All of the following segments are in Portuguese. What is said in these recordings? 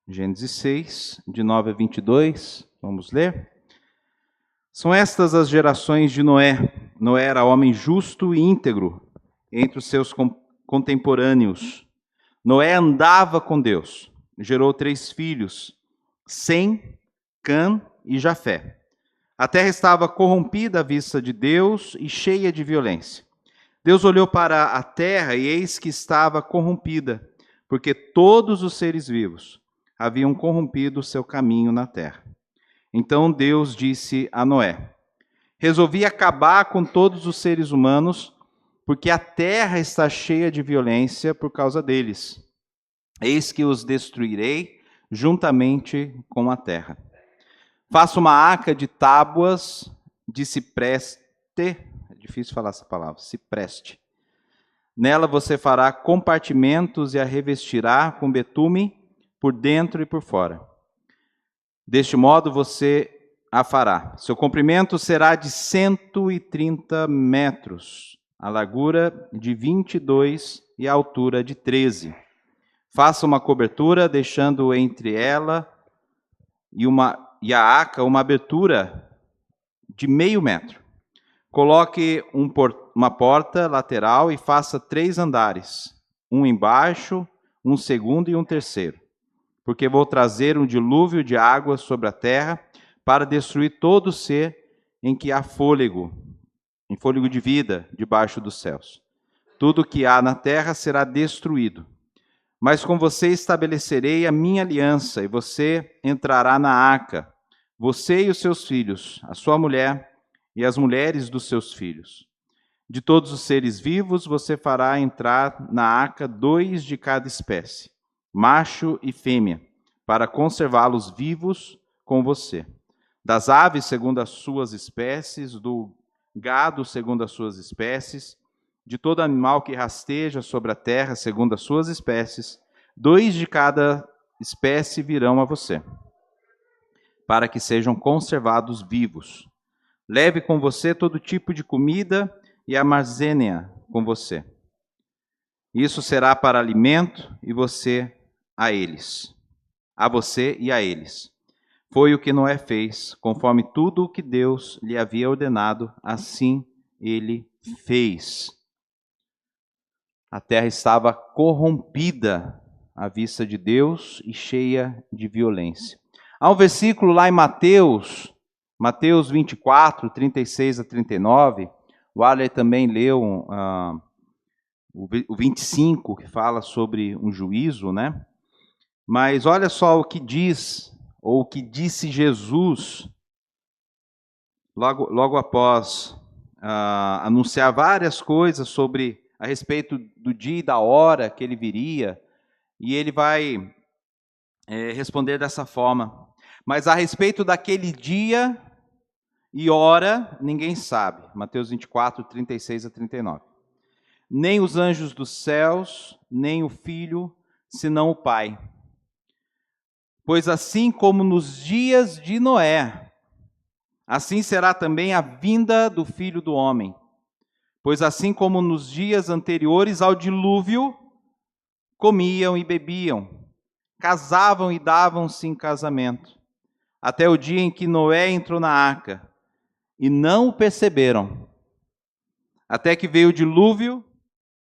Gênesis 6, de 9 a 22, vamos ler. São estas as gerações de Noé. Noé era homem justo e íntegro entre os seus contemporâneos. Noé andava com Deus, gerou 3 filhos, Sem, Cã e Jafé. A terra estava corrompida à vista de Deus e cheia de violência. Deus olhou para a terra e eis que estava corrompida, porque todos os seres vivos haviam corrompido o seu caminho na terra. Então Deus disse a Noé: resolvi acabar com todos os seres humanos, porque a terra está cheia de violência por causa deles. Eis que os destruirei juntamente com a terra. Faça uma arca de tábuas de cipreste. É difícil falar essa palavra, cipreste. Nela você fará compartimentos e a revestirá com betume por dentro e por fora. Deste modo você a fará. Seu comprimento será de 130 metros, a largura de 22 e a altura de 13. Faça uma cobertura, deixando entre ela e a arca uma abertura de 0,5 metro. Coloque uma porta lateral e faça 3 andares, um embaixo, um segundo e um terceiro. Porque vou trazer um dilúvio de água sobre a terra para destruir todo ser em que há fôlego de vida debaixo dos céus. Tudo que há na terra será destruído. Mas com você estabelecerei a minha aliança, e você entrará na arca, você e os seus filhos, a sua mulher e as mulheres dos seus filhos. De todos os seres vivos, você fará entrar na arca 2 de cada espécie, macho e fêmea, para conservá-los vivos com você. Das aves, segundo as suas espécies, do gado, segundo as suas espécies, de todo animal que rasteja sobre a terra, segundo as suas espécies, 2 de cada espécie virão a você, para que sejam conservados vivos. Leve com você todo tipo de comida e armazene-a com você. Isso será para alimento e você a eles. A você e a eles. Foi o que Noé fez, conforme tudo o que Deus lhe havia ordenado, assim ele fez. A terra estava corrompida à vista de Deus e cheia de violência. Há um versículo lá em Mateus 24, 36 a 39, o Arley também leu o 25, que fala sobre um juízo, né? Mas olha só o que diz, ou o que disse Jesus, logo após anunciar várias coisas a respeito do dia e da hora que ele viria, e ele vai responder dessa forma: mas a respeito daquele dia e hora, ninguém sabe. Mateus 24, 36 a 39. Nem os anjos dos céus, nem o Filho, senão o Pai. Pois assim como nos dias de Noé, assim será também a vinda do Filho do Homem. Pois assim como nos dias anteriores ao dilúvio, comiam e bebiam, casavam e davam-se em casamento, até o dia em que Noé entrou na arca, e não o perceberam, até que veio o dilúvio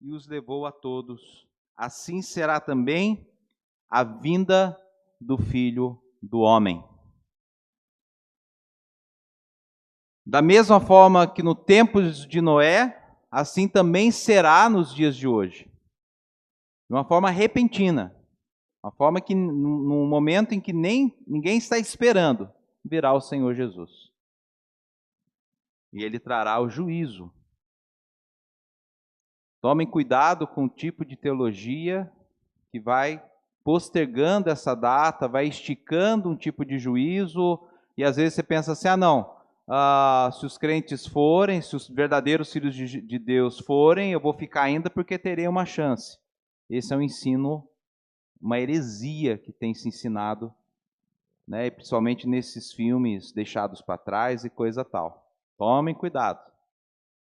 e os levou a todos. Assim será também a vinda do Filho do Homem. Da mesma forma que no tempo de Noé, assim também será nos dias de hoje. De uma forma repentina. Uma forma que, num momento em que ninguém está esperando, virá o Senhor Jesus. E Ele trará o juízo. Tomem cuidado com o tipo de teologia que vai postergando essa data, vai esticando um tipo de juízo, e às vezes você pensa assim, se os crentes forem, se os verdadeiros filhos de Deus forem, eu vou ficar ainda porque terei uma chance. Esse é um ensino, uma heresia que tem se ensinado, né, principalmente nesses filmes deixados para trás e coisa tal. Tomem cuidado,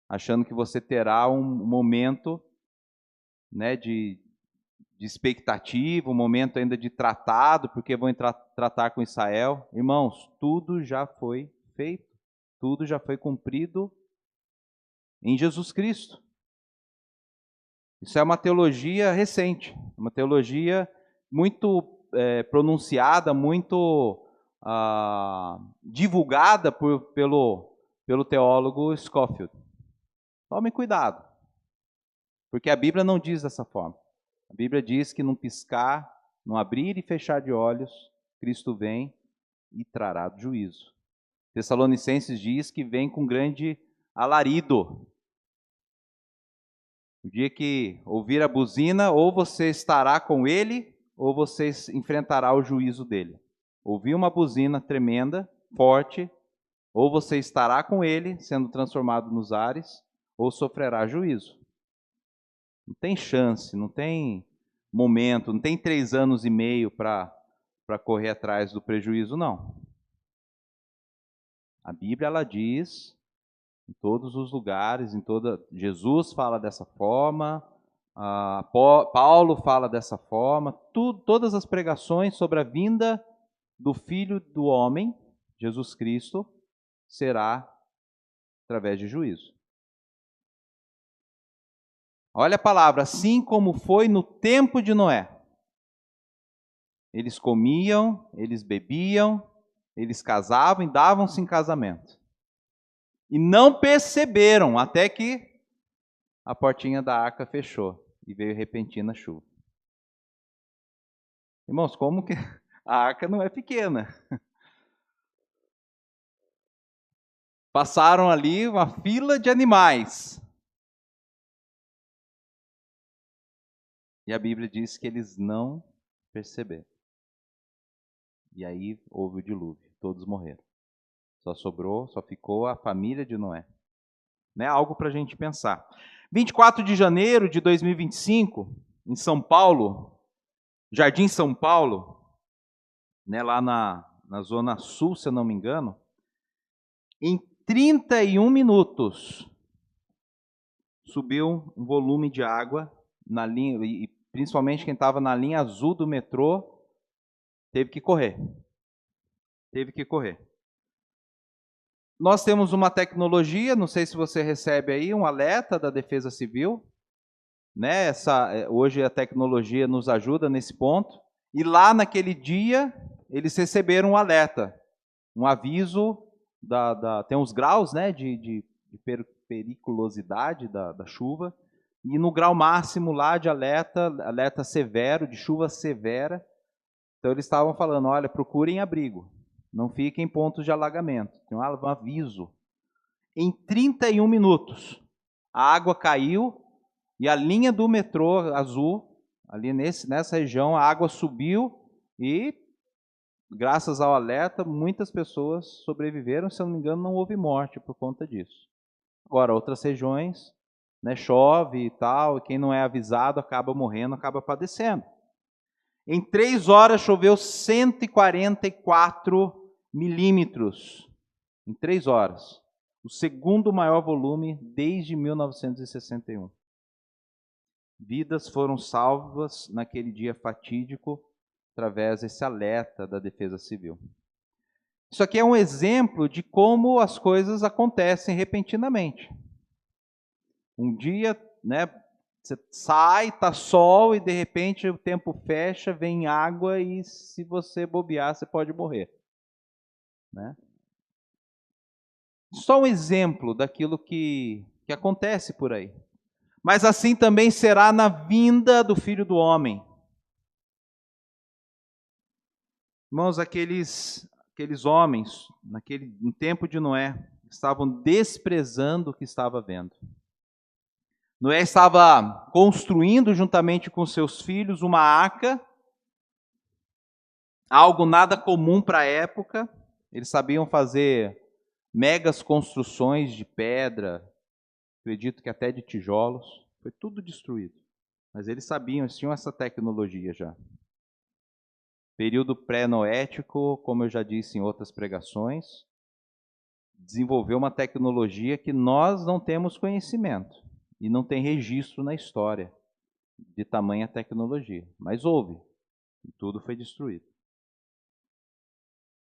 achando que você terá um momento, né, de de expectativa, um momento ainda de tratado, porque vão tratar com Israel. Irmãos, tudo já foi feito, tudo já foi cumprido em Jesus Cristo. Isso é uma teologia recente, uma teologia muito pronunciada, muito divulgada pelo teólogo Scofield. Tome cuidado, porque a Bíblia não diz dessa forma. A Bíblia diz que num piscar, num abrir e fechar de olhos, Cristo vem e trará juízo. Tessalonicenses diz que vem com grande alarido. O dia que ouvir a buzina, ou você estará com ele, ou você enfrentará o juízo dele. Ouvir uma buzina tremenda, forte, ou você estará com ele, sendo transformado nos ares, ou sofrerá juízo. Não tem chance, não tem momento, não tem 3 anos e meio para correr atrás do prejuízo, não. A Bíblia, ela diz, em todos os lugares, Jesus fala dessa forma, Paulo fala dessa forma, todas as pregações sobre a vinda do Filho do Homem, Jesus Cristo, será através de juízo. Olha a palavra, assim como foi no tempo de Noé. Eles comiam, eles bebiam, eles casavam e davam-se em casamento. E não perceberam até que a portinha da arca fechou e veio repentina chuva. Irmãos, como que a arca não é pequena? Passaram ali uma fila de animais. E a Bíblia diz que eles não perceberam. E aí houve o dilúvio, todos morreram. Só ficou a família de Noé. Né? Algo para a gente pensar. 24 de janeiro de 2025, em São Paulo, Jardim São Paulo, né, lá na Zona Sul, se eu não me engano, em 31 minutos, subiu um volume de água na linha, e principalmente quem estava na linha azul do metrô, teve que correr. Teve que correr. Nós temos uma tecnologia, não sei se você recebe aí, um alerta da Defesa Civil, né? Hoje a tecnologia nos ajuda nesse ponto, e lá naquele dia, eles receberam um alerta, um aviso, tem uns graus, né, de periculosidade da chuva, e no grau máximo lá de alerta severo, de chuva severa, então eles estavam falando, olha, procurem abrigo, não fiquem em pontos de alagamento, tem um aviso. Em 31 minutos, a água caiu e a linha do metrô azul, ali nessa região, a água subiu e, graças ao alerta, muitas pessoas sobreviveram, se eu não me engano, não houve morte por conta disso. Agora, outras regiões, né, chove e tal, e quem não é avisado acaba morrendo, acaba padecendo. Em 3 horas choveu 144 milímetros. Em 3 horas. O segundo maior volume desde 1961. Vidas foram salvas naquele dia fatídico através desse alerta da Defesa Civil. Isso aqui é um exemplo de como as coisas acontecem repentinamente. Um dia, né, você sai, tá sol e de repente o tempo fecha, vem água e se você bobear, você pode morrer. Né? Só um exemplo daquilo que acontece por aí. Mas assim também será na vinda do Filho do Homem. Irmãos, aqueles homens, no tempo de Noé, estavam desprezando o que estava vendo. Noé estava construindo juntamente com seus filhos uma arca, algo nada comum para a época. Eles sabiam fazer megas construções de pedra, acredito que até de tijolos. Foi tudo destruído. Mas eles sabiam, eles tinham essa tecnologia já. Período pré-noético, como eu já disse em outras pregações, desenvolveu uma tecnologia que nós não temos conhecimento e não tem registro na história. de tamanha tecnologia. Mas houve, e tudo foi destruído.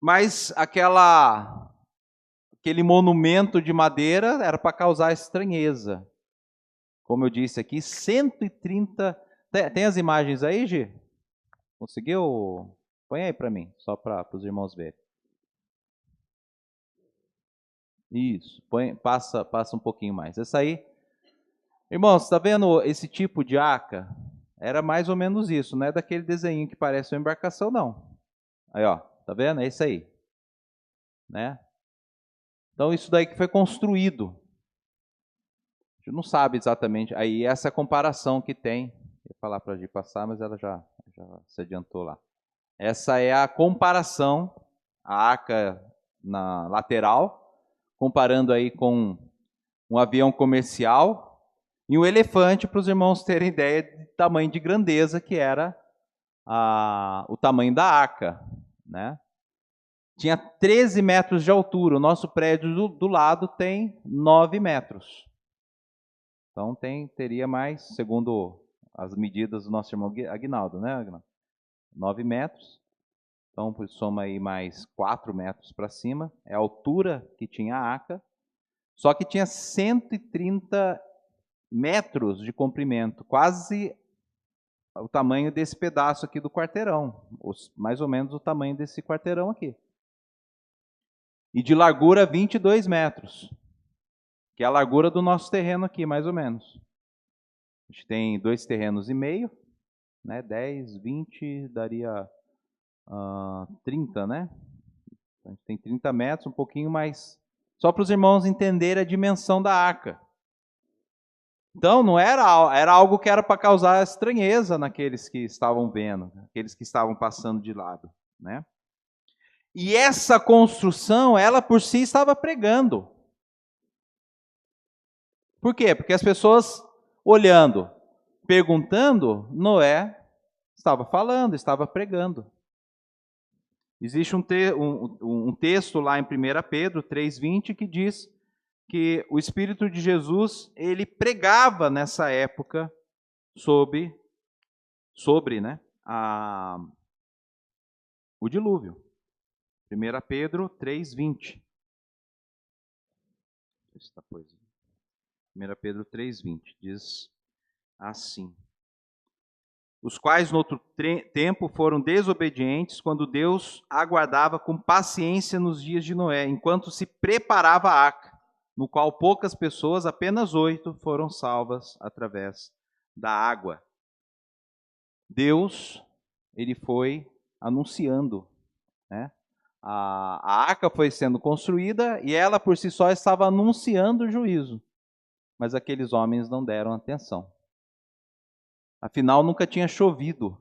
Mas aquele monumento de madeira era para causar estranheza. Como eu disse aqui, 130... Tem as imagens aí, Gi? Conseguiu? Põe aí para mim, só para os irmãos verem. Isso, passa um pouquinho mais. Essa aí, irmãos, está vendo esse tipo de arca? Era mais ou menos isso, não é daquele desenho que parece uma embarcação, não. Aí, ó, tá vendo? É isso aí, né? Então isso daí que foi construído. A gente não sabe exatamente. Aí essa é a comparação que tem. Eu ia falar para a gente passar, mas ela já se adiantou lá. Essa é a comparação, a arca na lateral, comparando aí com um avião comercial e um elefante, para os irmãos terem ideia de tamanho de grandeza que era o tamanho da arca, né? Tinha 13 metros de altura, o nosso prédio do lado tem 9 metros. Então teria mais, segundo as medidas do nosso irmão Aguinaldo, né, Aguinaldo? 9 metros. Então, soma aí mais 4 metros para cima. É a altura que tinha a arca. Só que tinha 130 metros de comprimento, quase o tamanho desse pedaço aqui do quarteirão. Mais ou menos o tamanho desse quarteirão aqui. E de largura 22 metros. Que é a largura do nosso terreno aqui, mais ou menos. A gente tem 2 terrenos e meio, né? 10, 20, daria 30, né? A gente tem 30 metros, um pouquinho mais. Só para os irmãos entenderem a dimensão da arca. Então, não era algo que era para causar estranheza naqueles que estavam vendo, aqueles que estavam passando de lado, né? E essa construção, ela por si estava pregando. Por quê? Porque as pessoas olhando, perguntando, Noé estava falando, estava pregando. Existe um texto lá em 1 Pedro 3,20 que diz que o Espírito de Jesus, ele pregava nessa época sobre né, o dilúvio. 1 Pedro 3,20. 1 Pedro 3,20 diz assim: os quais no outro tempo foram desobedientes quando Deus aguardava com paciência nos dias de Noé, enquanto se preparava a arca, no qual poucas pessoas, apenas 8, foram salvas através da água. Deus, ele foi anunciando, né? A arca foi sendo construída e ela por si só estava anunciando o juízo, mas aqueles homens não deram atenção. Afinal, nunca tinha chovido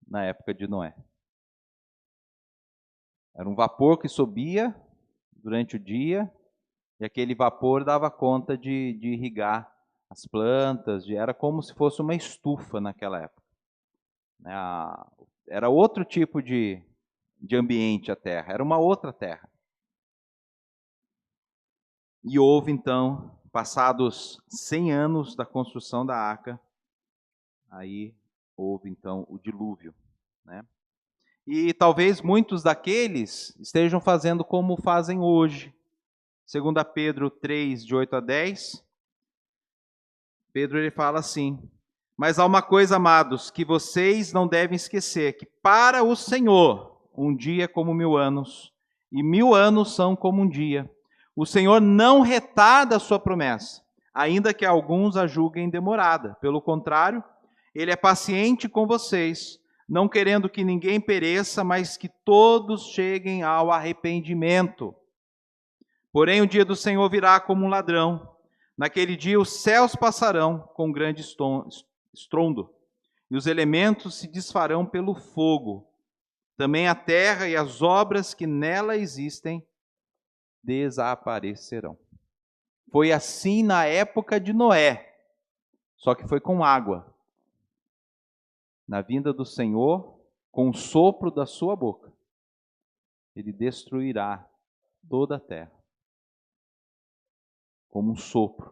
na época de Noé. Era um vapor que subia durante o dia, e aquele vapor dava conta de irrigar as plantas, era como se fosse uma estufa naquela época. Era outro tipo de ambiente a terra, era uma outra terra. E houve então, passados 100 anos da construção da arca, aí houve então o dilúvio, né? E talvez muitos daqueles estejam fazendo como fazem hoje. 2 Pedro 3, de 8 a 10, Pedro ele fala assim: mas há uma coisa, amados, que vocês não devem esquecer, que para o Senhor um dia é como 1000 anos, e 1000 anos são como um dia. O Senhor não retarda a sua promessa, ainda que alguns a julguem demorada. Pelo contrário, Ele é paciente com vocês, não querendo que ninguém pereça, mas que todos cheguem ao arrependimento. Porém, o dia do Senhor virá como um ladrão. Naquele dia os céus passarão com grande estrondo, e os elementos se desfarão pelo fogo. Também a terra e as obras que nela existem desaparecerão. Foi assim na época de Noé, só que foi com água. Na vinda do Senhor, com o sopro da sua boca, Ele destruirá toda a terra, como um sopro.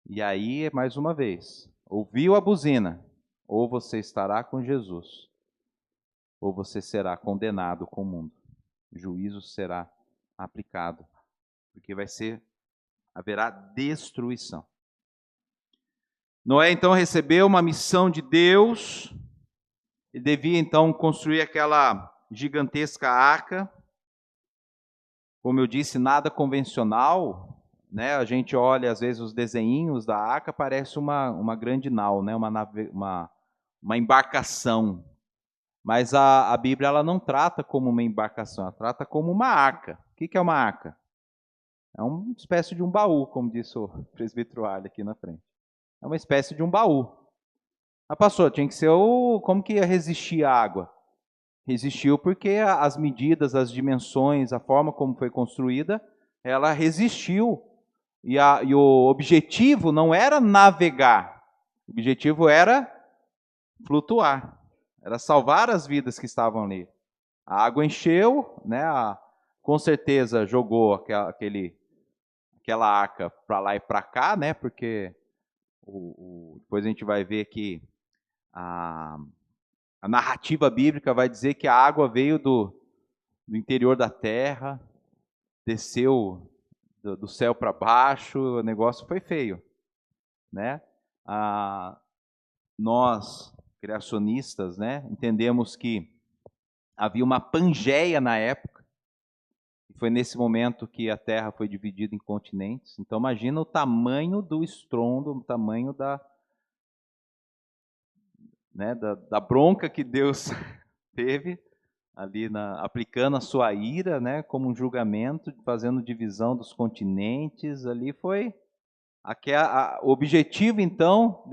E aí, mais uma vez, ouviu a buzina, ou você estará com Jesus, ou você será condenado com o mundo. O juízo será aplicado, porque haverá destruição. Noé então recebeu uma missão de Deus, ele devia então construir aquela gigantesca arca. Como eu disse, nada convencional, né? A gente olha às vezes os desenhinhos da arca, parece uma grande nau, né? Uma embarcação. Mas a Bíblia ela não trata como uma embarcação, ela trata como uma arca. O que é uma arca? É uma espécie de um baú, como disse o presbítero Ali aqui na frente. É uma espécie de um baú. Ah, pastor, tinha que ser como que ia resistir à água? Resistiu porque as medidas, as dimensões, a forma como foi construída, ela resistiu. E o objetivo não era navegar, o objetivo era flutuar, era salvar as vidas que estavam ali. A água encheu, né? Com certeza jogou aquela arca para lá e para cá, né? Porque depois a gente vai ver que a narrativa bíblica vai dizer que a água veio do interior da terra, desceu do céu para baixo, o negócio foi feio, né? Nós, criacionistas, né, entendemos que havia uma Pangeia na época, e foi nesse momento que a terra foi dividida em continentes. Então imagina o tamanho do estrondo, o tamanho da bronca que Deus teve ali aplicando a sua ira, né, como um julgamento, fazendo divisão dos continentes. Ali foi o objetivo então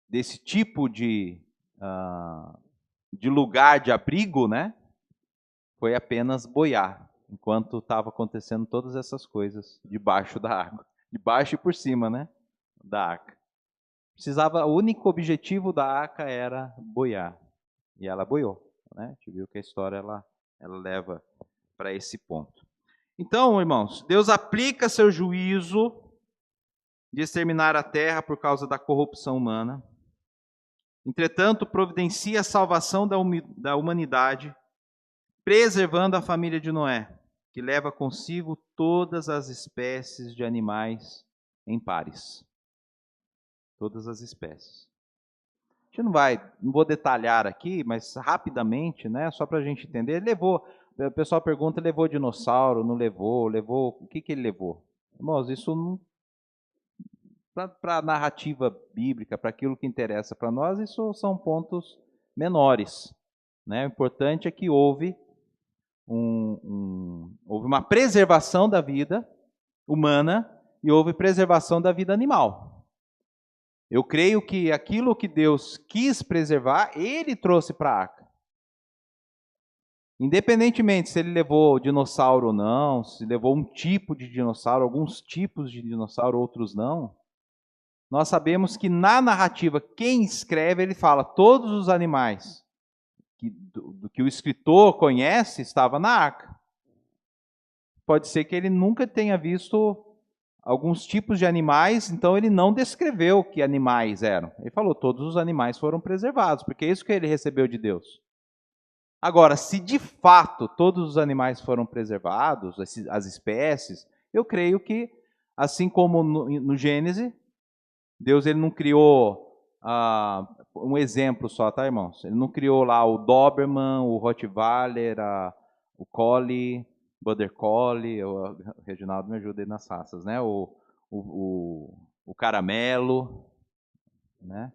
desse tipo de lugar de abrigo, né, foi apenas boiar, enquanto estava acontecendo todas essas coisas debaixo da água, debaixo e por cima, né, da arca. O único objetivo da arca era boiar, e ela boiou, né? A gente viu que a história ela leva para esse ponto. Então, irmãos, Deus aplica seu juízo de exterminar a terra por causa da corrupção humana. Entretanto, providencia a salvação da humanidade, preservando a família de Noé, que leva consigo todas as espécies de animais em pares. Todas as espécies. A gente não vou detalhar aqui, mas rapidamente, né, só para a gente entender. Ele levou, o pessoal pergunta, levou dinossauro, não levou, o que ele levou? Irmãos, isso não, para a narrativa bíblica, para aquilo que interessa para nós, isso são pontos menores, né? O importante é que houve uma preservação da vida humana e houve preservação da vida animal. Eu creio que aquilo que Deus quis preservar, Ele trouxe para a arca. Independentemente se Ele levou dinossauro ou não, se levou um tipo de dinossauro, alguns tipos de dinossauro, outros não, nós sabemos que na narrativa, quem escreve, ele fala, todos os animais do que o escritor conhece, estava na arca. Pode ser que ele nunca tenha visto alguns tipos de animais, então ele não descreveu que animais eram. Ele falou, todos os animais foram preservados, porque é isso que ele recebeu de Deus. Agora, se de fato todos os animais foram preservados, as espécies, eu creio que, assim como no Gênesis, Deus ele não criou, um exemplo só, tá, irmãos? Ele não criou lá o Doberman, o Rottweiler, o Collie, Border Collie, o Reginaldo me ajuda aí nas raças, né? O Caramelo, né?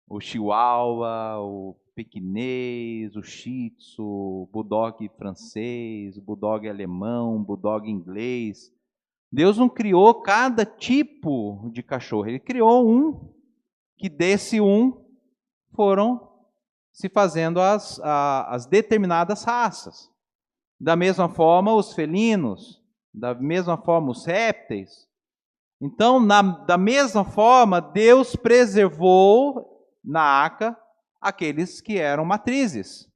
O Chihuahua, o Pequinês, o Shih Tzu, o Bulldog francês, o Bulldog alemão, o Bulldog inglês. Deus não criou cada tipo de cachorro, Ele criou um, que desse foram se fazendo as determinadas raças. Da mesma forma, os felinos, da mesma forma, os répteis. Então, da mesma forma, Deus preservou na arca aqueles que eram matrizes.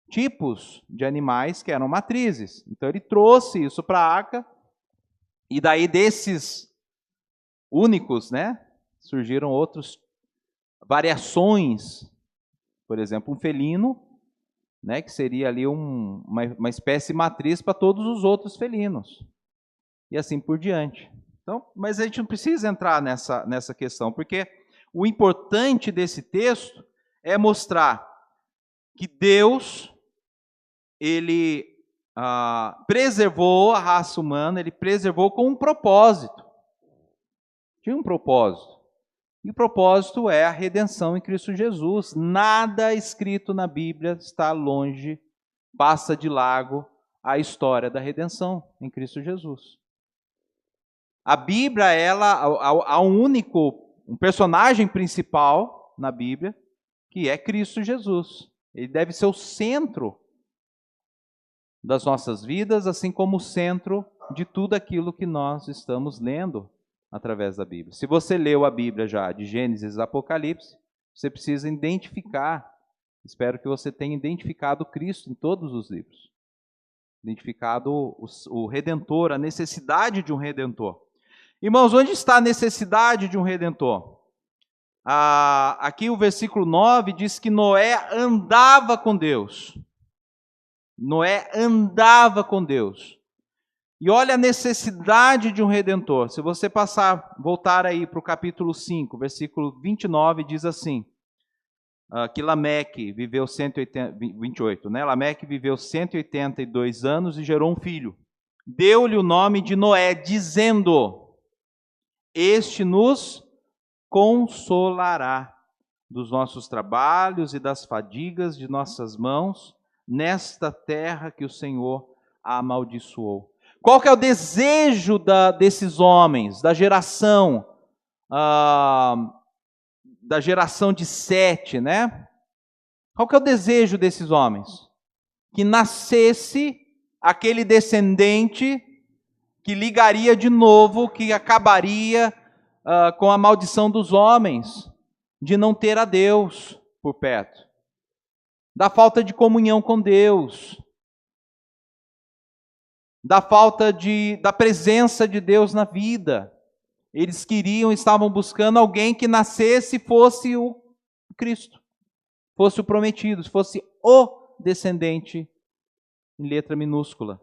Tipos de animais que eram matrizes. Então, Ele trouxe isso para a arca E daí desses únicos, né, surgiram outras variações. Por exemplo, um felino, né, que seria ali uma espécie matriz para todos os outros felinos. E assim por diante. Então, mas a gente não precisa entrar nessa questão, porque o importante desse texto é mostrar que Deus, ele preservou a raça humana, ele preservou com um propósito. Tinha um propósito. E o propósito é a redenção em Cristo Jesus. Nada escrito na Bíblia está longe, passa de largo a história da redenção em Cristo Jesus. A Bíblia, ela há um personagem principal na Bíblia, que é Cristo Jesus. Ele deve ser o centro das nossas vidas, assim como o centro de tudo aquilo que nós estamos lendo através da Bíblia. Se você leu a Bíblia já de Gênesis a Apocalipse, você precisa identificar, espero que você tenha identificado Cristo em todos os livros. Identificado o Redentor, a necessidade de um Redentor. Irmãos, onde está a necessidade de um Redentor? Aqui o versículo 9 diz que Noé andava com Deus. Noé andava com Deus. E olha a necessidade de um Redentor. Se você voltar aí para o capítulo 5, versículo 29, diz assim, que Lameque viveu 28, né? Lameque viveu 182 anos e gerou um filho. Deu-lhe o nome de Noé, dizendo: este nos consolará dos nossos trabalhos e das fadigas de nossas mãos, nesta terra que o Senhor amaldiçoou. Qual que é o desejo desses homens, da geração de Sete, né? Qual que é o desejo desses homens? Que nascesse aquele descendente que ligaria de novo, que acabaria com a maldição dos homens, de não ter a Deus por perto, da falta de comunhão com Deus, da falta da presença de Deus na vida. Eles estavam buscando alguém que nascesse e fosse o Cristo, fosse o prometido, fosse o descendente, em letra minúscula.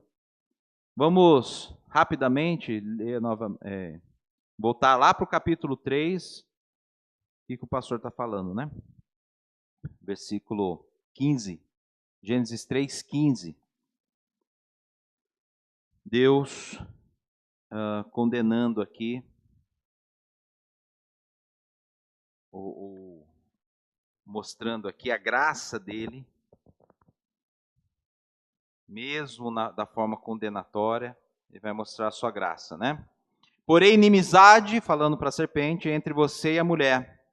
Vamos rapidamente ler voltar lá para o capítulo 3, o que o pastor está falando, né? Versículo 15, Gênesis 3, 15. Deus condenando aqui mostrando aqui a graça dele, mesmo da forma condenatória, ele vai mostrar a sua graça, né? Porém, inimizade, falando para a serpente, entre você e a mulher,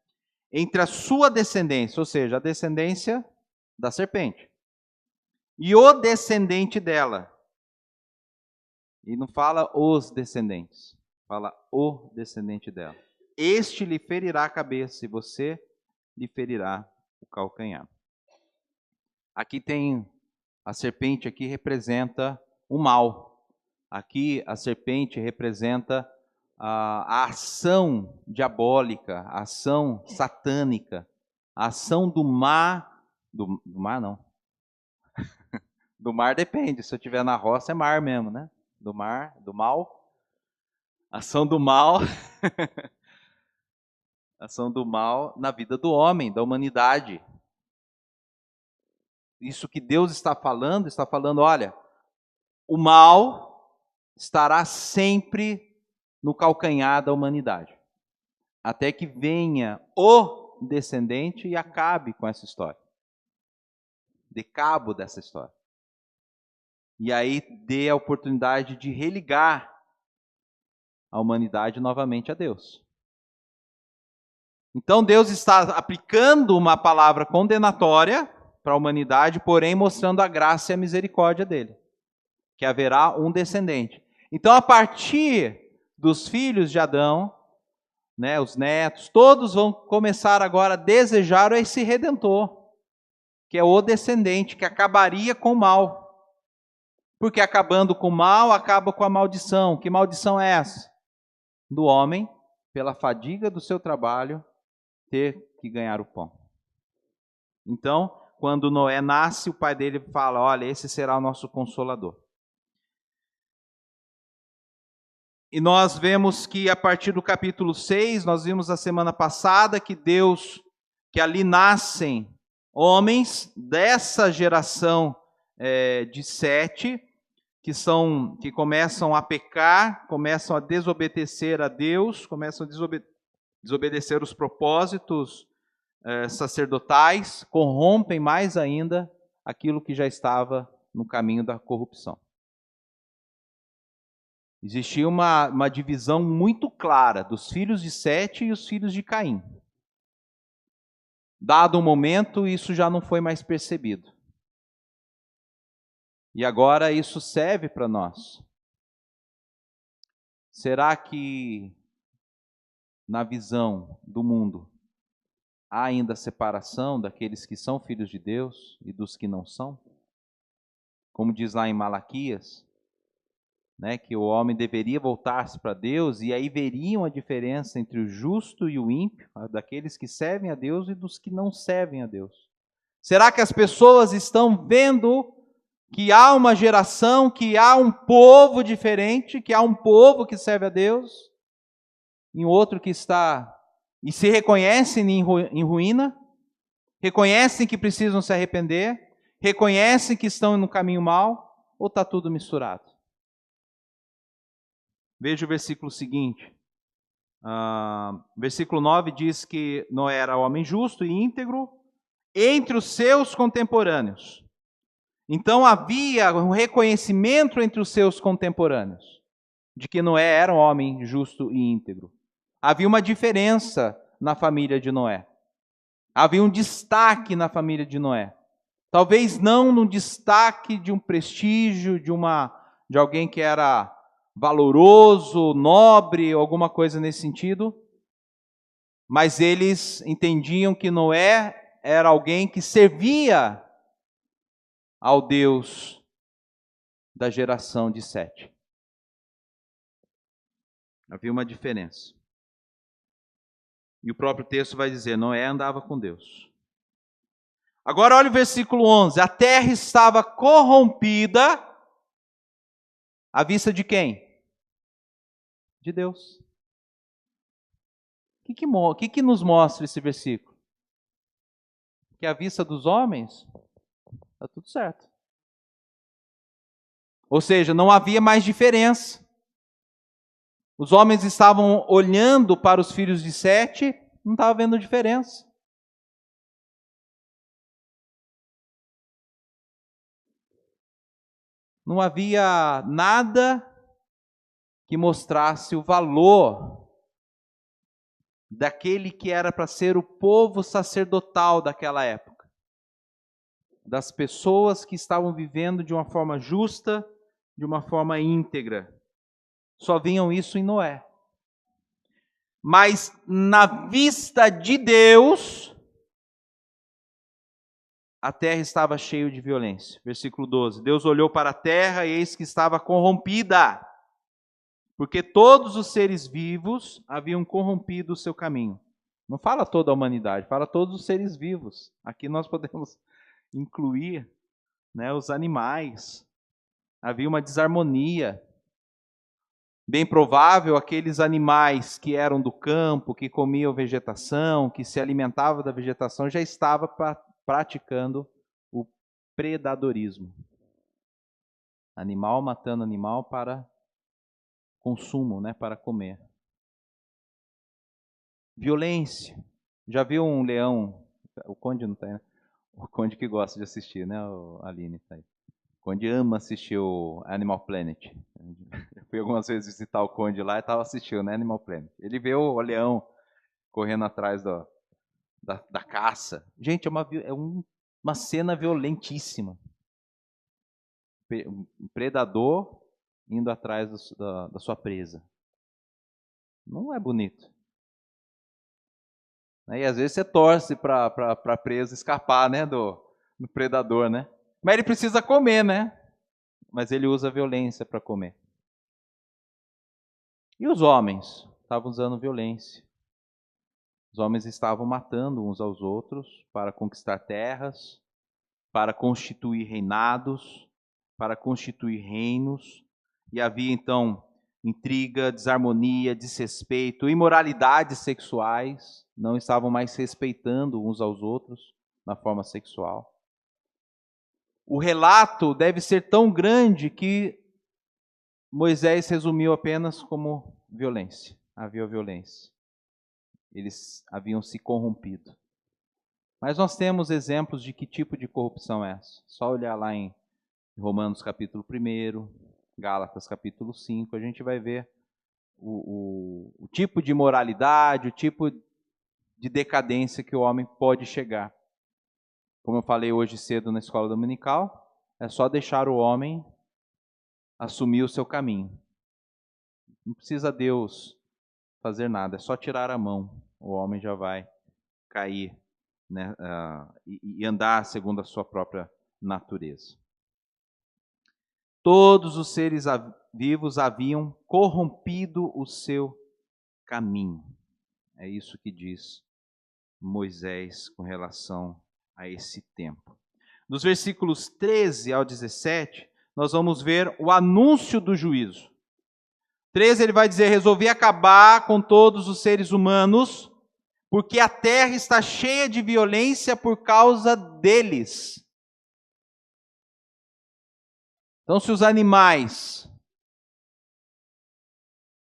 entre a sua descendência, ou seja, a descendência da serpente, e o descendente dela. E não fala os descendentes, fala o descendente dela. Este lhe ferirá a cabeça e você lhe ferirá o calcanhar. Aqui tem a serpente, aqui representa o mal. Aqui a serpente representa a ação diabólica, a ação satânica, a ação do mar, do mar não. Do mar depende, se eu estiver na roça é mar mesmo, né? Do mar, do mal. Ação do mal. Ação do mal na vida do homem, da humanidade. Isso que Deus está falando, olha, o mal estará sempre no calcanhar da humanidade, até que venha o descendente e acabe com essa história, dê cabo dessa história, e aí dê a oportunidade de religar a humanidade novamente a Deus. Então Deus está aplicando uma palavra condenatória para a humanidade, porém mostrando a graça e a misericórdia dele, que haverá um descendente. Então, a partir dos filhos de Adão, né, os netos, todos vão começar agora a desejar esse Redentor, que é o descendente que acabaria com o mal. Porque acabando com o mal, acaba com a maldição. Que maldição é essa? Do homem, pela fadiga do seu trabalho, ter que ganhar o pão. Então, quando Noé nasce, o pai dele fala: olha, esse será o nosso consolador. E nós vemos que a partir do capítulo 6, nós vimos a semana passada que que ali nascem homens dessa geração de Sete, que começam a pecar, começam a desobedecer a Deus, começam a desobedecer os propósitos sacerdotais, corrompem mais ainda aquilo que já estava no caminho da corrupção. Existia uma divisão muito clara dos filhos de Sete e os filhos de Caim. Dado um momento, isso já não foi mais percebido. E agora isso serve para nós. Será que na visão do mundo há ainda separação daqueles que são filhos de Deus e dos que não são? Como diz lá em Malaquias, que o homem deveria voltar-se para Deus, e aí veriam a diferença entre o justo e o ímpio, daqueles que servem a Deus e dos que não servem a Deus. Será que as pessoas estão vendo que há uma geração, que há um povo diferente, que há um povo que serve a Deus, e um outro que está, e se reconhecem em ruína, reconhecem que precisam se arrepender, reconhecem que estão no caminho mau, ou está tudo misturado? Veja o versículo seguinte. Versículo 9 diz que Noé era homem justo e íntegro entre os seus contemporâneos. Então havia um reconhecimento entre os seus contemporâneos de que Noé era um homem justo e íntegro. Havia uma diferença na família de Noé. Havia um destaque na família de Noé. Talvez não no destaque de um prestígio, de alguém que era valoroso, nobre, alguma coisa nesse sentido, mas eles entendiam que Noé era alguém que servia ao Deus da geração de Sete. Havia uma diferença. E o próprio texto vai dizer: Noé andava com Deus. Agora olha o versículo 11. A terra estava corrompida à vista de quem? De Deus. O que nos mostra esse versículo? Que à vista dos homens, está tudo certo. Ou seja, não havia mais diferença. Os homens estavam olhando para os filhos de Sete, não estava vendo diferença. Não havia nada que mostrasse o valor daquele que era para ser o povo sacerdotal daquela época. Das pessoas que estavam vivendo de uma forma justa, de uma forma íntegra. Só viam isso em Noé. Mas na vista de Deus, a terra estava cheia de violência. Versículo 12. Deus olhou para a terra e eis que estava corrompida, porque todos os seres vivos haviam corrompido o seu caminho. Não fala toda a humanidade, fala todos os seres vivos. Aqui nós podemos incluir os animais. Havia uma desarmonia. Bem provável, aqueles animais que eram do campo, que comiam vegetação, que se alimentavam da vegetação, já estavam praticando o predadorismo. Animal matando animal para consumo, para comer. Violência. Já viu um leão? O Conde não está aí, né? O Conde que gosta de assistir, né? A Aline está aí. O Conde ama assistir o Animal Planet. Eu fui algumas vezes visitar o Conde lá e estava assistindo, né? Animal Planet. Ele vê o leão correndo atrás da caça. Gente, é uma cena violentíssima. Um predador indo atrás da sua presa. Não é bonito. E às vezes você torce para a presa escapar, do predador, né? Mas ele precisa comer, né? mas ele usa a violência para comer. E os homens estavam usando violência. Os homens estavam matando uns aos outros para conquistar terras, para constituir reinados, para constituir reinos. E havia então intriga, desarmonia, desrespeito, imoralidades sexuais. Não estavam mais respeitando uns aos outros na forma sexual. O relato deve ser tão grande que Moisés resumiu apenas como violência. Havia violência. Eles haviam se corrompido. Mas nós temos exemplos de que tipo de corrupção é essa. Só olhar lá em Romanos capítulo 1, Gálatas capítulo 5, a gente vai ver o tipo de moralidade, o tipo de decadência que o homem pode chegar. Como eu falei hoje cedo na escola dominical, é só deixar o homem assumir o seu caminho. Não precisa Deus fazer nada, é só tirar a mão, o homem já vai cair, né, e andar segundo a sua própria natureza. Todos os seres vivos haviam corrompido o seu caminho. É isso que diz Moisés com relação a esse tempo. Dos versículos 13 ao 17, nós vamos ver o anúncio do juízo. 13 ele vai dizer: resolvi acabar com todos os seres humanos, porque a terra está cheia de violência por causa deles. Então, se os animais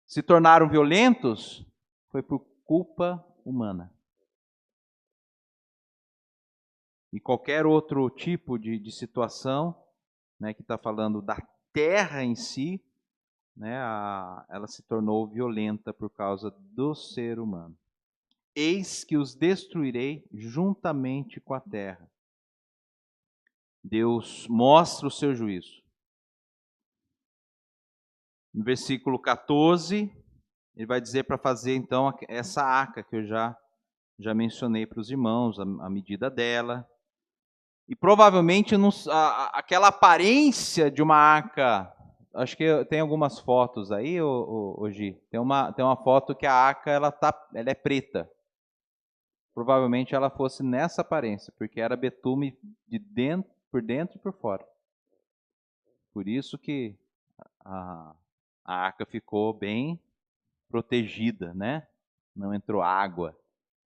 se tornaram violentos, foi por culpa humana. E qualquer outro tipo de situação, né, que está falando da terra em si, né, ela se tornou violenta por causa do ser humano. Eis que os destruirei juntamente com a terra. Deus mostra o seu juízo. No versículo 14, ele vai dizer para fazer então essa arca que eu já mencionei para os irmãos, a medida dela. E provavelmente aquela aparência de uma arca, acho que tem algumas fotos aí, Gi. Tem uma foto que a arca ela é preta. Provavelmente ela fosse nessa aparência, porque era betume por dentro e por fora. Por isso que a arca ficou bem protegida, né? Não entrou água,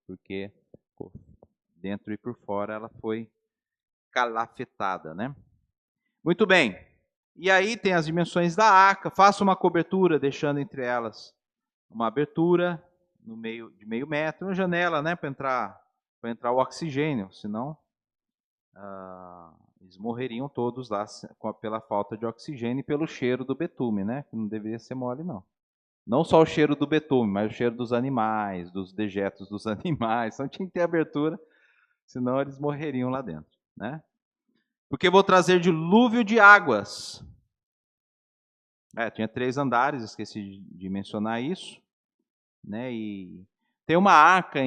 porque dentro e por fora ela foi calafetada, né? Muito bem. E aí tem as dimensões da arca. Faça uma cobertura, deixando entre elas uma abertura de meio metro, uma janela, né, para entrar o oxigênio, senão eles morreriam todos lá pela falta de oxigênio e pelo cheiro do betume, né? Que não deveria ser mole, não. Não só o cheiro do betume, mas o cheiro dos animais, dos dejetos dos animais. Então tinha que ter abertura, senão eles morreriam lá dentro, né? Porque vou trazer dilúvio de águas. Tinha 3 andares, esqueci de mencionar isso, né? E tem uma arca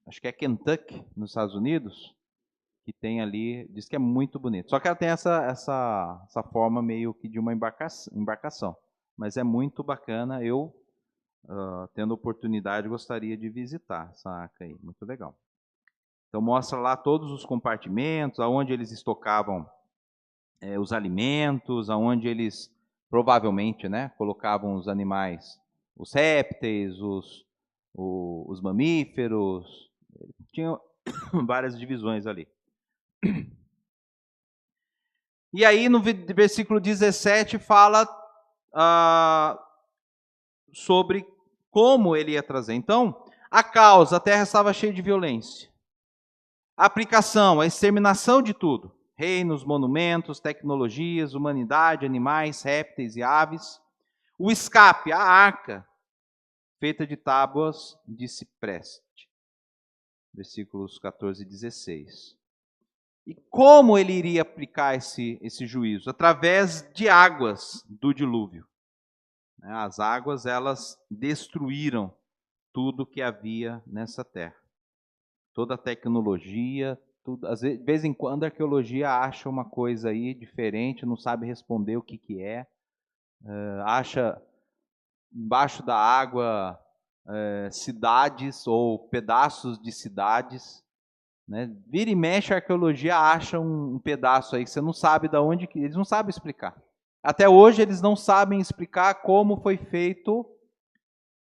acho que é Kentucky, nos Estados Unidos, que tem ali, diz que é muito bonito. Só que ela tem essa forma meio que de uma embarcação. Mas é muito bacana. Eu, tendo oportunidade, gostaria de visitar essa arca aí. Muito legal. Então mostra lá todos os compartimentos, aonde eles estocavam os alimentos, aonde eles provavelmente, né, colocavam os animais, os répteis, os mamíferos. Tinha várias divisões ali. E aí no versículo 17 fala sobre como ele ia trazer. Então, a causa: a terra estava cheia de violência. A aplicação: a exterminação de tudo. Reinos, monumentos, tecnologias, humanidade, animais, répteis e aves. O escape: a arca, feita de tábuas de cipreste. Versículos 14 e 16. E como ele iria aplicar esse juízo? Através de águas do dilúvio. As águas, elas destruíram tudo que havia nessa terra. Toda a tecnologia, tudo, às vezes, de vez em quando a arqueologia acha uma coisa aí diferente, não sabe responder o que é, acha embaixo da água cidades ou pedaços de cidades, né? Vira e mexe a arqueologia acha um pedaço aí que você não sabe de onde, eles não sabem explicar. Até hoje eles não sabem explicar como foi feito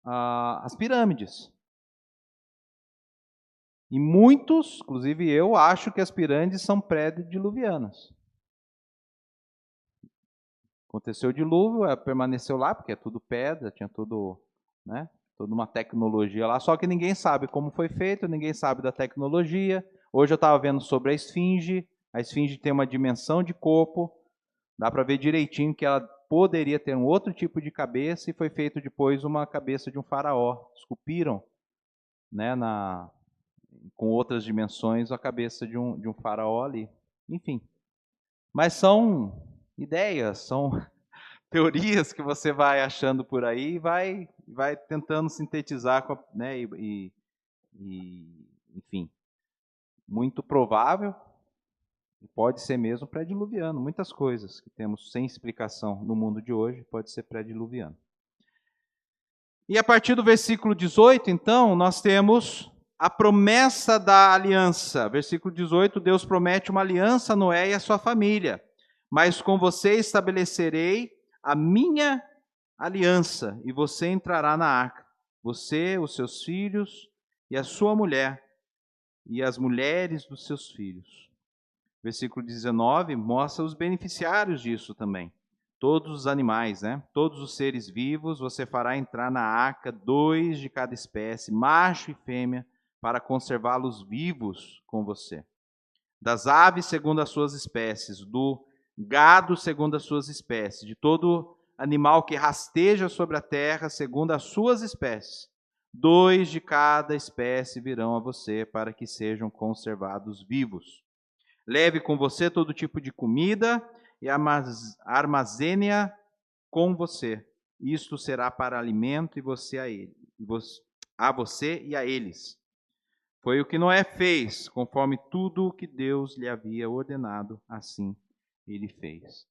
as pirâmides. E muitos, inclusive eu, acho que as pirâmides são pré-diluvianas. Aconteceu o dilúvio, permaneceu lá, porque é tudo pedra, tinha tudo, né, toda uma tecnologia lá, só que ninguém sabe como foi feito, ninguém sabe da tecnologia. Hoje eu estava vendo sobre a esfinge tem uma dimensão de corpo, dá para ver direitinho que ela poderia ter um outro tipo de cabeça, e foi feito depois uma cabeça de um faraó. Esculpiram, né, com outras dimensões, a cabeça de um faraó ali. Enfim, mas são ideias, são teorias que você vai achando por aí e vai tentando sintetizar, né, enfim, muito provável, e pode ser mesmo pré-diluviano. Muitas coisas que temos sem explicação no mundo de hoje pode ser pré-diluviano. E a partir do versículo 18, então, nós temos a promessa da aliança. Versículo 18, Deus promete uma aliança a Noé e a sua família. Mas com você estabelecerei a minha aliança, e você entrará na arca. Você, os seus filhos e a sua mulher, e as mulheres dos seus filhos. Versículo 19 mostra os beneficiários disso também. Todos os animais, né? Todos os seres vivos, você fará entrar na arca 2 de cada espécie, macho e fêmea, para conservá-los vivos com você. Das aves segundo as suas espécies, do gado segundo as suas espécies, de todo animal que rasteja sobre a terra segundo as suas espécies. 2 de cada espécie virão a você para que sejam conservados vivos. Leve com você todo tipo de comida e armazene-a com você. Isto será para alimento a você e a eles. Foi o que Noé fez, conforme tudo o que Deus lhe havia ordenado, assim ele fez.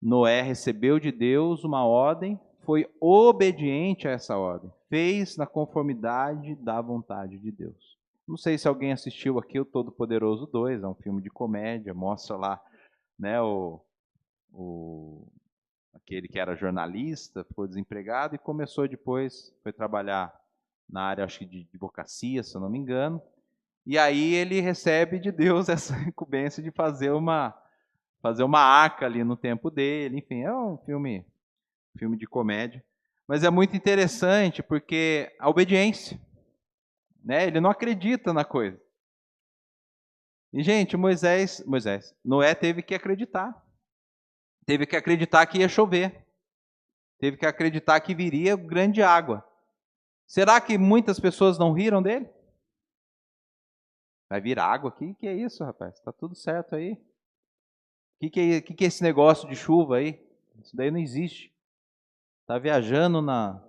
Noé recebeu de Deus uma ordem, foi obediente a essa ordem, fez na conformidade da vontade de Deus. Não sei se alguém assistiu aqui o Todo-Poderoso 2, é um filme de comédia, mostra lá, né, aquele que era jornalista, ficou desempregado e começou depois, foi trabalhar na área, acho que de advocacia, se eu não me engano, e aí ele recebe de Deus essa incumbência de fazer uma arca ali no tempo dele. Enfim, é um filme de comédia, mas é muito interessante porque a obediência, né? Ele não acredita na coisa. E gente, Noé teve que acreditar que ia chover, teve que acreditar que viria grande água. Será que muitas pessoas não riram dele? Vai vir água aqui? Que é isso, rapaz? Tá tudo certo aí? Que é esse negócio de chuva aí? Isso daí não existe. Tá viajando na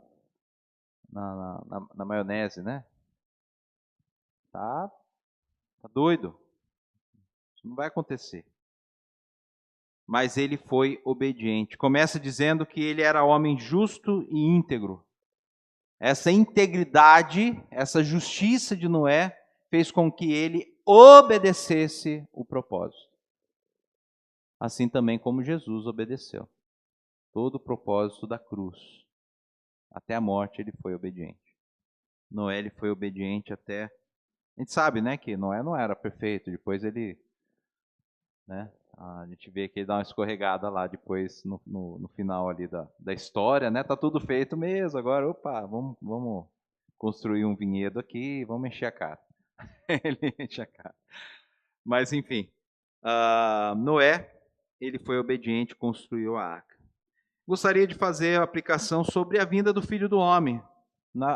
maionese, né? Tá doido. Isso não vai acontecer. Mas ele foi obediente. Começa dizendo que ele era homem justo e íntegro. Essa integridade, essa justiça de Noé fez com que ele obedecesse o propósito. Assim também como Jesus obedeceu. Todo o propósito da cruz. Até a morte ele foi obediente. Noé ele foi obediente até... A gente sabe, né, que Noé não era perfeito. Depois ele... né, a gente vê que ele dá uma escorregada lá depois, no final ali da história, né? Tá tudo feito mesmo, agora, opa, vamos construir um vinhedo aqui, vamos encher a cara. Ele enche a cara. Mas, enfim, Noé, ele foi obediente, construiu a arca. Gostaria de fazer a aplicação sobre a vinda do Filho do Homem.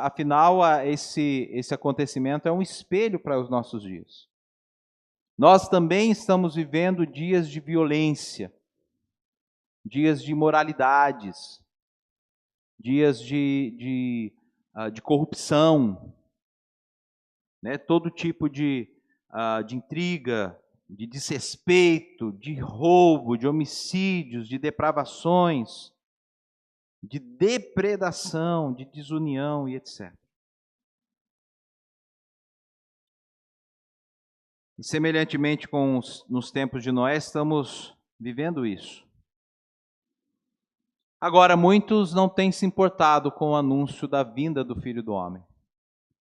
Afinal, esse acontecimento é um espelho para os nossos dias. Nós também estamos vivendo dias de violência, dias de imoralidades, dias de corrupção, né? Todo tipo de de intriga, de desrespeito, de roubo, de homicídios, de depravações, de depredação, de desunião e etc. E semelhantemente nos tempos de Noé, estamos vivendo isso. Agora, muitos não têm se importado com o anúncio da vinda do Filho do Homem.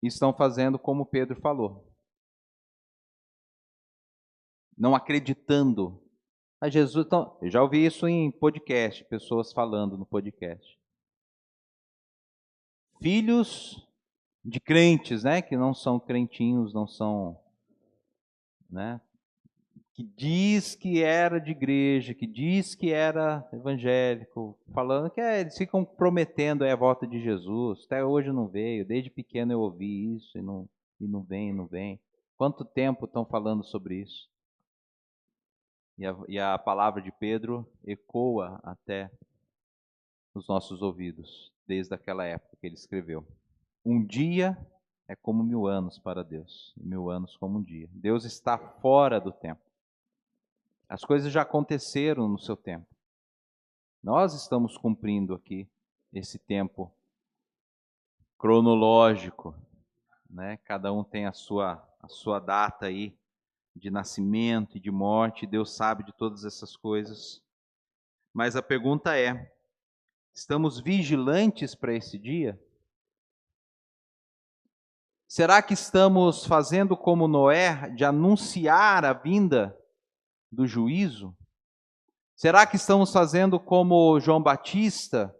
E estão fazendo como Pedro falou. Não acreditando. A Jesus, então, eu já ouvi isso em podcast, pessoas falando no podcast. Filhos de crentes, né, que não são crentinhos, não são, né, que diz que era de igreja, que diz que era evangélico, falando que eles ficam prometendo a volta de Jesus. Até hoje não veio, desde pequeno eu ouvi isso e não vem. Quanto tempo estão falando sobre isso? E a palavra de Pedro ecoa até os nossos ouvidos, desde aquela época que ele escreveu. Um dia é como 1000 anos para Deus, e 1000 anos como um dia. Deus está fora do tempo. As coisas já aconteceram no seu tempo. Nós estamos cumprindo aqui esse tempo cronológico, né? Cada um tem a sua data aí de nascimento e de morte, Deus sabe de todas essas coisas. Mas a pergunta é: estamos vigilantes para esse dia? Será que estamos fazendo como Noé, de anunciar a vinda do juízo? Será que estamos fazendo como João Batista,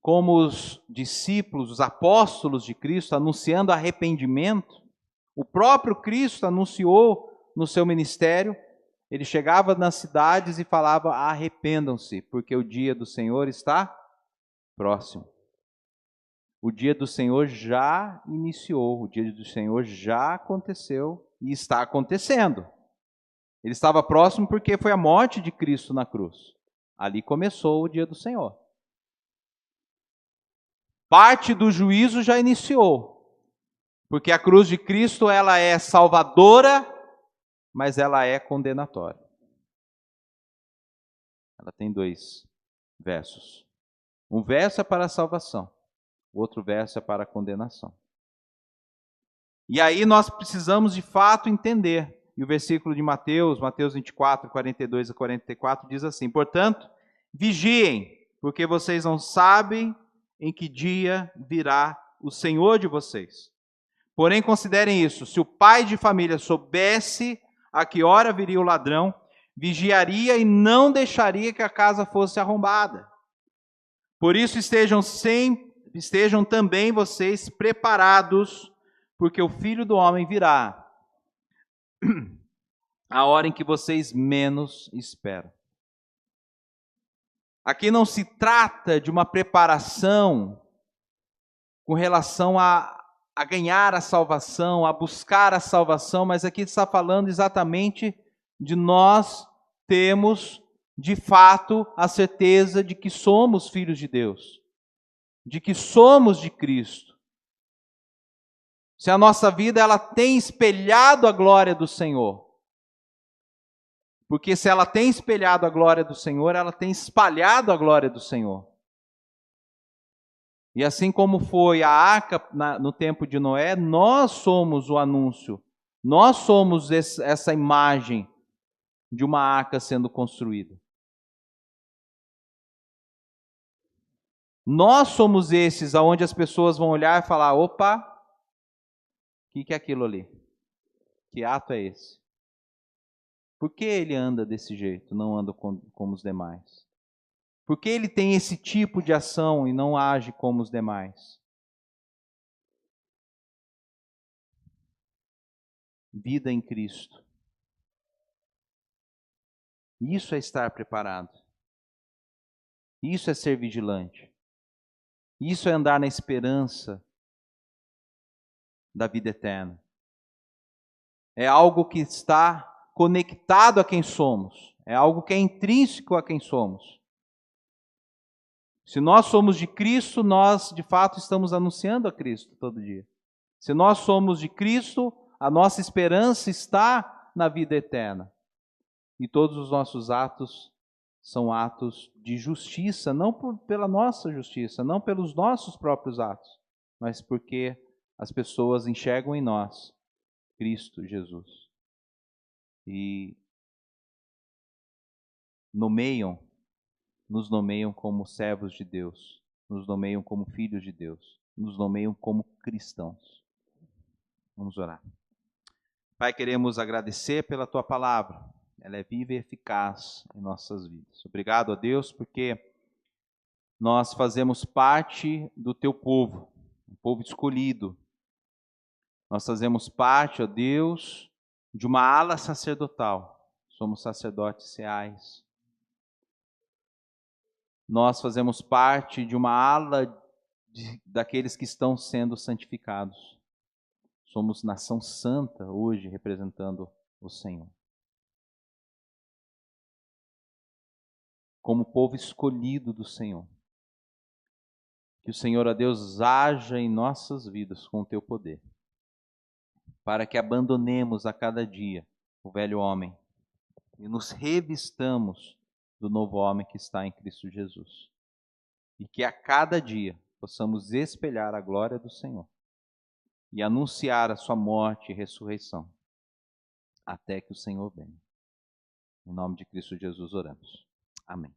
como os discípulos, os apóstolos de Cristo, anunciando arrependimento? O próprio Cristo anunciou no seu ministério, ele chegava nas cidades e falava: arrependam-se, porque o dia do Senhor está próximo. O dia do Senhor já iniciou, o dia do Senhor já aconteceu e está acontecendo. Ele estava próximo porque foi a morte de Cristo na cruz. Ali começou o dia do Senhor. Parte do juízo já iniciou, porque a cruz de Cristo ela é salvadora, mas ela é condenatória. Ela tem 2 versos. Um verso é para a salvação, o outro verso é para a condenação. E aí nós precisamos de fato entender. E o versículo de Mateus 24, 42 a 44 diz assim: portanto, vigiem, porque vocês não sabem em que dia virá o Senhor de vocês. Porém, considerem isso: se o pai de família soubesse a que hora viria o ladrão, vigiaria e não deixaria que a casa fosse arrombada. Por isso estejam também vocês preparados, porque o Filho do Homem virá a hora em que vocês menos esperam. Aqui não se trata de uma preparação com relação a ganhar a salvação, a buscar a salvação, mas aqui está falando exatamente de nós termos, de fato, a certeza de que somos filhos de Deus, de que somos de Cristo. Se a nossa vida ela tem espelhado a glória do Senhor. Porque se ela tem espelhado a glória do Senhor, ela tem espalhado a glória do Senhor. E assim como foi a arca no tempo de Noé, nós somos o anúncio. Nós somos essa imagem de uma arca sendo construída. Nós somos esses aonde as pessoas vão olhar e falar: opa, o que é aquilo ali? Que ato é esse? Por que ele anda desse jeito, não anda como os demais? Por que ele tem esse tipo de ação e não age como os demais? Vida em Cristo. Isso é estar preparado. Isso é ser vigilante. Isso é andar na esperança da vida eterna. É algo que está conectado a quem somos. É algo que é intrínseco a quem somos. Se nós somos de Cristo, nós de fato estamos anunciando a Cristo todo dia. Se nós somos de Cristo, a nossa esperança está na vida eterna. E todos os nossos atos são atos de justiça, não pela nossa justiça, não pelos nossos próprios atos, mas porque as pessoas enxergam em nós Cristo Jesus. E nos nomeiam como servos de Deus, nos nomeiam como filhos de Deus, nos nomeiam como cristãos. Vamos orar. Pai, queremos agradecer pela Tua palavra. Ela é viva e eficaz em nossas vidas. Obrigado a Deus, porque nós fazemos parte do Teu povo, um povo escolhido. Nós fazemos parte, ó Deus, de uma ala sacerdotal. Somos sacerdotes reais. Nós fazemos parte de uma ala daqueles que estão sendo santificados. Somos nação santa hoje, representando o Senhor. Como povo escolhido do Senhor. Que o Senhor, ó Deus, haja em nossas vidas com o Teu poder. Para que abandonemos a cada dia o velho homem e nos revistamos do novo homem que está em Cristo Jesus. E que a cada dia possamos espelhar a glória do Senhor e anunciar a sua morte e ressurreição, até que o Senhor venha. Em nome de Cristo Jesus oramos. Amém.